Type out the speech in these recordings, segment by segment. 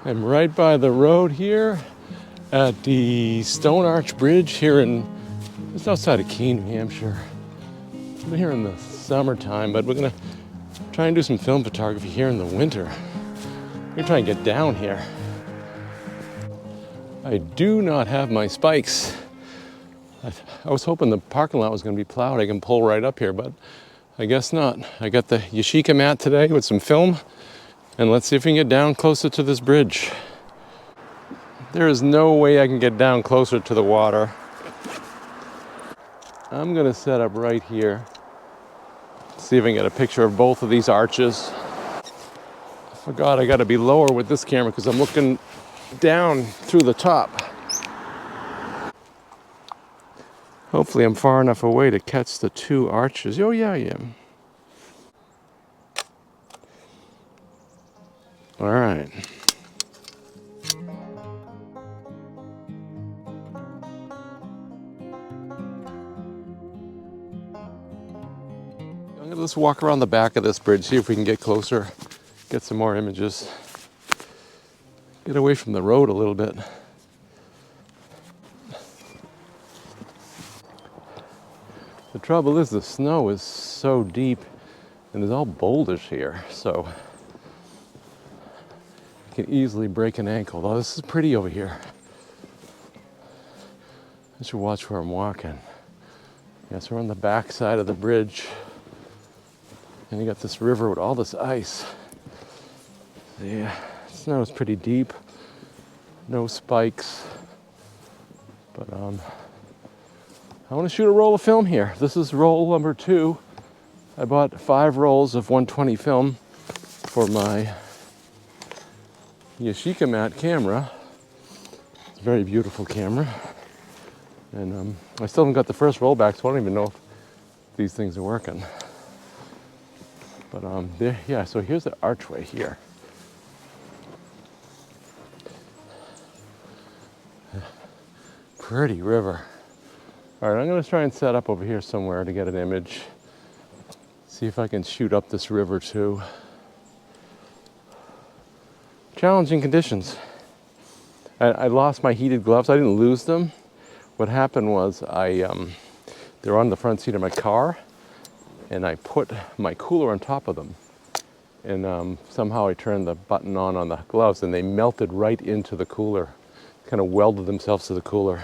I'm right by the road here at the Stone Arch Bridge here in, just outside of Keene, New Hampshire. I'm here in the summertime, but we're gonna try and do some film photography here in the winter. We're gonna try and get down here. I do not have my spikes. I was hoping the parking lot was gonna be plowed. I can pull right up here, but I guess not. I got the Yashica mat today with some film, and let's see if we can get down closer to this bridge. There is no way I can get down closer to the water. I'm gonna set up right here. See if I can get a picture of both of these arches. I forgot I gotta be lower with this camera because I'm looking down through the top. Hopefully I'm far enough away to catch the two arches. Oh yeah, I am. All right. Let's walk around the back of this bridge, see if we can get closer, get some more images. Get away from the road a little bit. The trouble is the snow is so deep and it's all bouldish here, so you can easily break an ankle. Though this is pretty over here. I should watch where I'm walking. Yes, we're on the back side of the bridge. And you got this river with all this ice. Yeah, snow is pretty deep. No spikes. But I want to shoot a roll of film here. This is roll number 2. I bought 5 rolls of 120 film for my Yashica mat camera. It's a very beautiful camera. And I still haven't got the first roll back, so I don't even know if these things are working. But there, yeah, so here's the archway here. Pretty river. All right, I'm gonna try and set up over here somewhere to get an image. See if I can shoot up this river too. Challenging conditions. I lost my heated gloves. I didn't lose them. What happened was they were on the front seat of my car, and I put my cooler on top of them. And somehow I turned the button on the gloves and they melted right into the cooler. Kind of welded themselves to the cooler.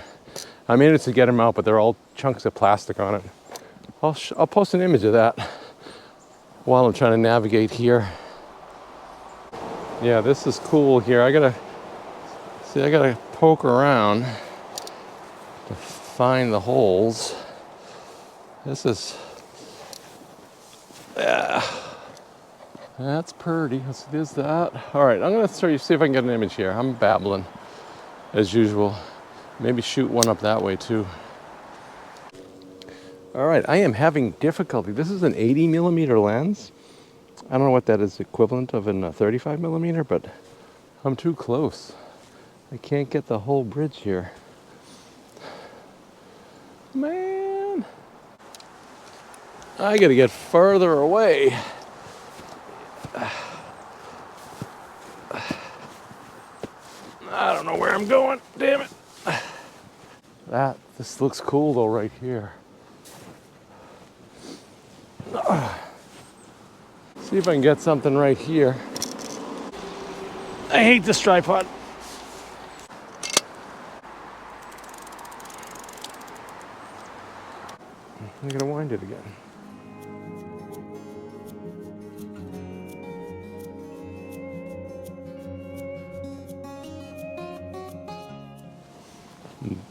I managed to get them out, but they're all chunks of plastic on it. I'll post an image of that while I'm trying to navigate here. Yeah, this is cool here. I gotta poke around to find the holes. This is, yeah, that's pretty. There's that. All right, I'm gonna see if I can get an image here. I'm babbling as usual. Maybe shoot one up that way too. All right, I am having difficulty. This is an 80 millimeter lens. I don't know what that is equivalent of in a 35 millimeter, but I'm too close. I can't get the whole bridge here. Man, I gotta get further away. I don't know where I'm going, damn it. This looks cool though right here. See if I can get something right here. I hate this tripod. I'm gonna wind it again.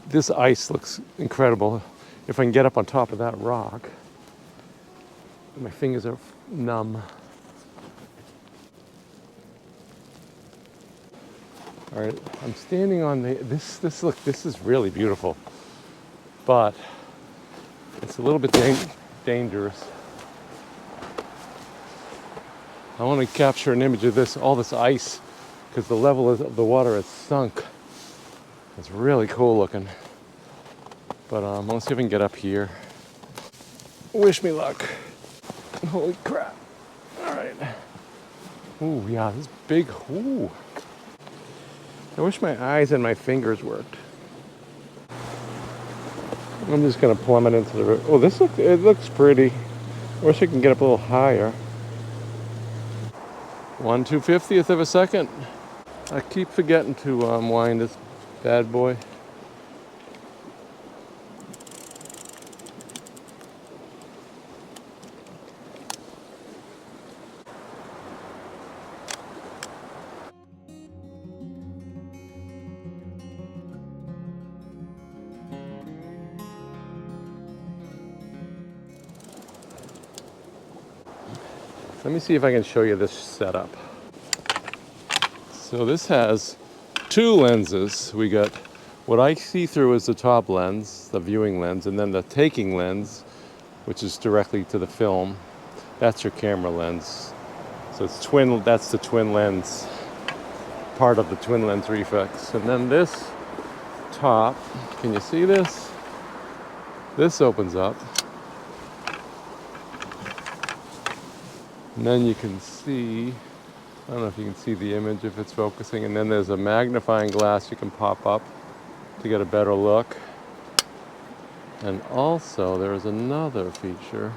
This ice looks incredible. If I can get up on top of that rock. My fingers are numb. All right, I'm standing on this is really beautiful, but it's a little bit dangerous. I want to capture an image of all this ice, because the level of the water has sunk. It's really cool looking. But let's see if I can get up here. Wish me luck. Holy crap. All right. Ooh, yeah, this is big. Ooh. I wish my eyes and my fingers worked. I'm just gonna plummet into the river. Oh, it looks pretty. I wish I can get up a little higher. 1/250th of a second. I keep forgetting to wind this bad boy. Let me see if I can show you this setup. So this has two lenses. We got what I see through is the top lens, the viewing lens, and then the taking lens, which is directly to the film. That's your camera lens. So it's twin, that's the twin lens, part of the twin lens reflex. And then this top, can you see this? This opens up. And then you can see, I don't know if you can see the image if it's focusing, and then there's a magnifying glass you can pop up to get a better look. And also there's another feature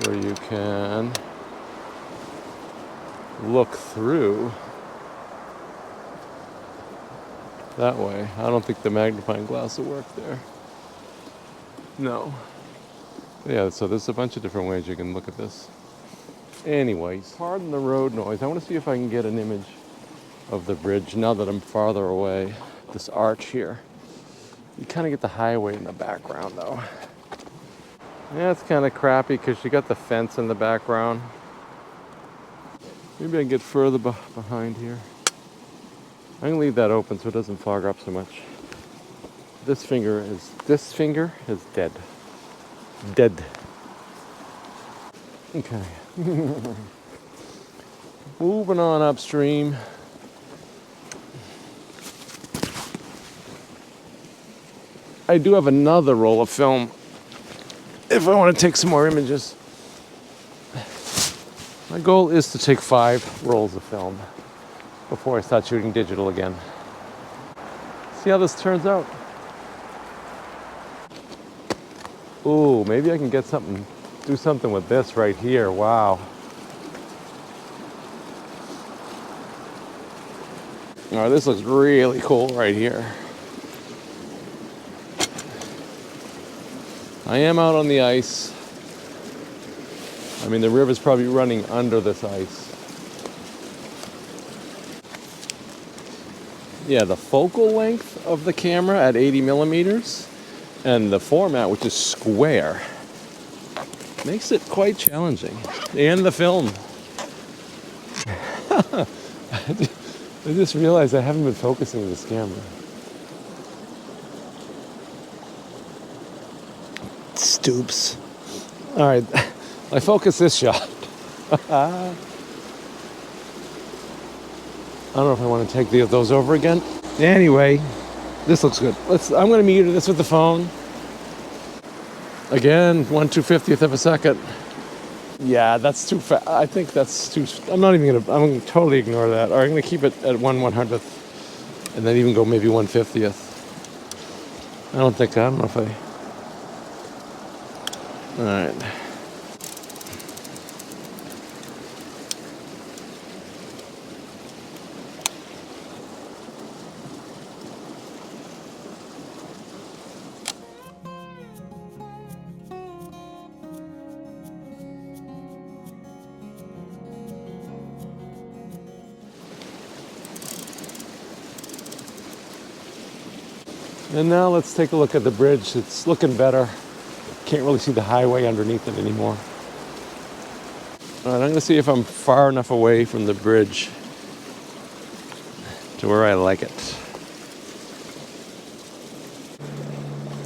where you can look through that way. I don't think the magnifying glass will work there. No. Yeah, so there's a bunch of different ways you can look at this. Anyways, pardon the road noise. I want to see if I can get an image of the bridge now that I'm farther away. This arch here. You kind of get the highway in the background though. Yeah, it's kind of crappy because you got the fence in the background. Maybe I can get further behind here. I'm gonna leave that open so it doesn't fog up so much. This finger is dead. Dead. Okay. Moving on upstream. I do have another roll of film if I want to take some more images. My goal is to take 5 rolls of film before I start shooting digital again. See how this turns out. Ooh, maybe I can get something, do something with this right here. Wow. Oh, this looks really cool right here. I am out on the ice. I mean, the river's probably running under this ice. Yeah, the focal length of the camera at 80 millimeters and the format, which is square, makes it quite challenging. And the film. I just realized I haven't been focusing this camera. Stoops. All right, I focus this shot. I don't know if I want to take those over again. Anyway, this looks good. I'm going to meter this with the phone. Again, 1/250th of a second. Yeah, that's too fast. I think that's too. I'm going to totally ignore that. Or I'm going to keep it at 1/100th, and then even go maybe 1/50th. I don't know if I. All right. And now let's take a look at the bridge. It's looking better. Can't really see the highway underneath it anymore. All right, I'm going to see if I'm far enough away from the bridge to where I like it.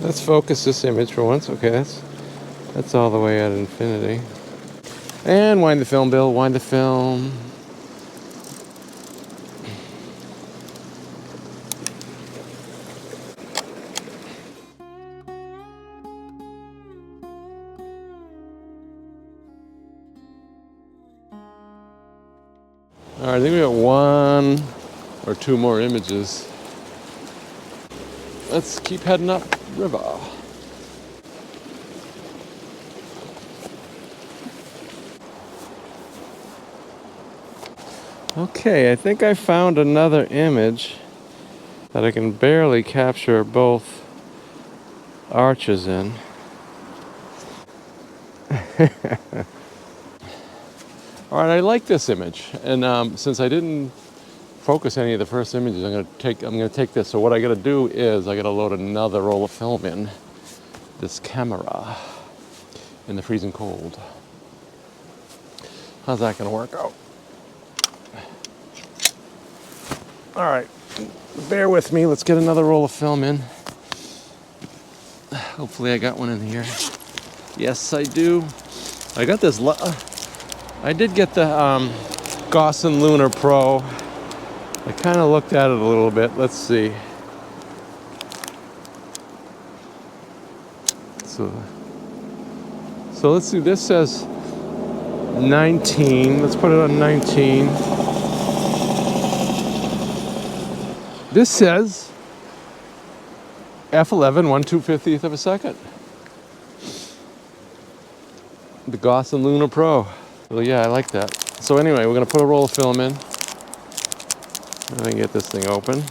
Let's focus this image for once. Okay, that's all the way at infinity. And wind the film, Bill. Wind the film. All right, I think we got one or two more images. Let's keep heading up river. Okay, I think I found another image that I can barely capture both arches in. All right, I like this image, and since I didn't focus any of the first images, I'm gonna take this. So what I gotta do is I gotta load another roll of film in this camera in the freezing cold. How's that gonna work out? All right, bear with me. Let's get another roll of film in. Hopefully I got one in here. Yes, I do. I got this. I did get the Gossen Lunar Pro. I kind of looked at it a little bit. Let's see. So let's see. This says 19. Let's put it on 19. This says f11 1/250th of a second. The Gossen Lunar Pro. Well, yeah, I like that. So anyway, we're gonna put a roll of film in. Let me get this thing open.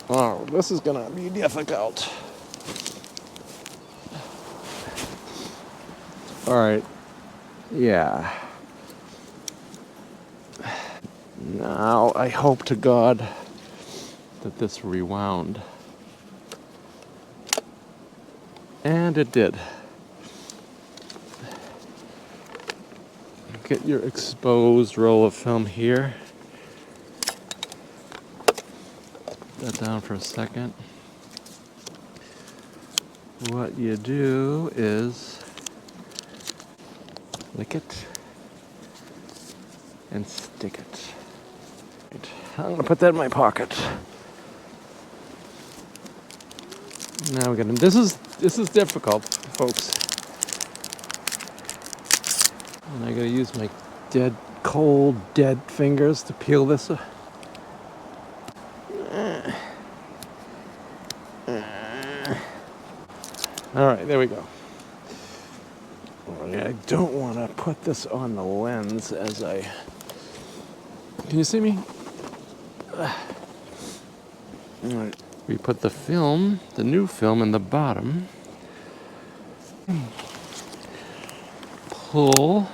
Oh, this is gonna be difficult. All right. Yeah. Now I hope to God that this rewound. And it did. Get your exposed roll of film here. Put that down for a second. What you do is lick it and stick it. Right. I'm gonna put that in my pocket. Now we're gonna. This is difficult, folks. And I gotta use my cold, dead fingers to peel this. All right, there we go. I don't want to put this on the lens as I... Can you see me? All right. We put the film, the new film, in the bottom. Pull the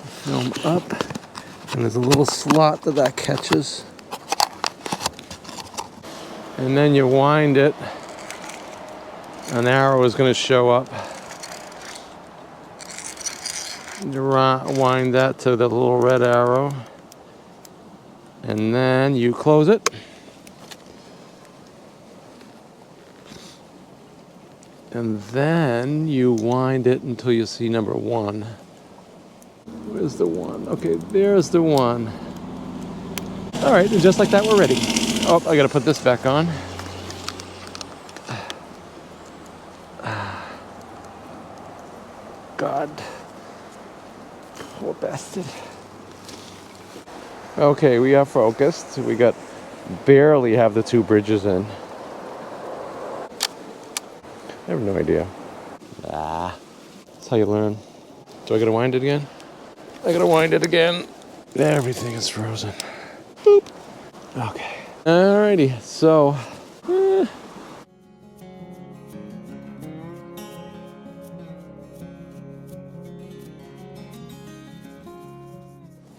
film up, and there's a little slot that catches. And then you wind it. An arrow is going to show up. You wind that to the little red arrow. And then you close it. And then you wind it until you see number 1. Where's the 1? Okay, there's the 1. All right, and just like that, we're ready. Oh, I got to put this back on. God. Poor bastard. Okay, we are focused. We barely have the 2 bridges in. I have no idea. That's how you learn. Do I gotta wind it again? I gotta wind it again. Everything is frozen. Boop. Okay. Alrighty, so...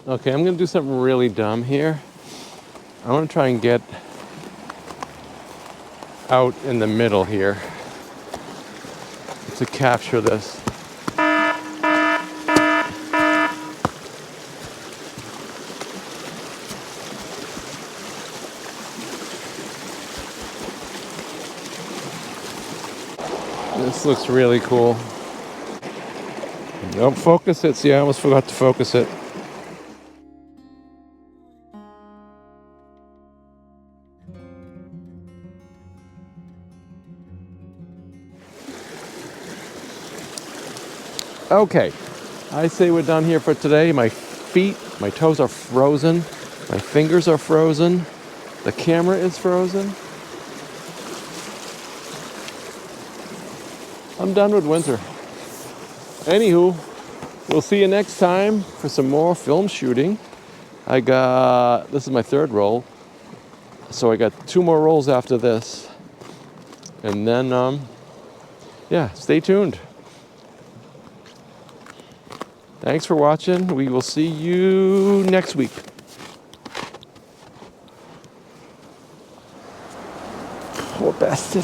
Okay, I'm gonna do something really dumb here. I wanna try and get out in the middle here to capture this. This looks really cool. Don't focus it. See, I almost forgot to focus it. Okay, I say we're done here for today. My feet My toes are frozen. My fingers are frozen. The camera is frozen. I'm done with winter. Anywho, we'll see you next time for some more film shooting. This is my third roll. So I got 2 more rolls after this. And then, yeah, stay tuned. Thanks for watching. We will see you next week. Poor bastard.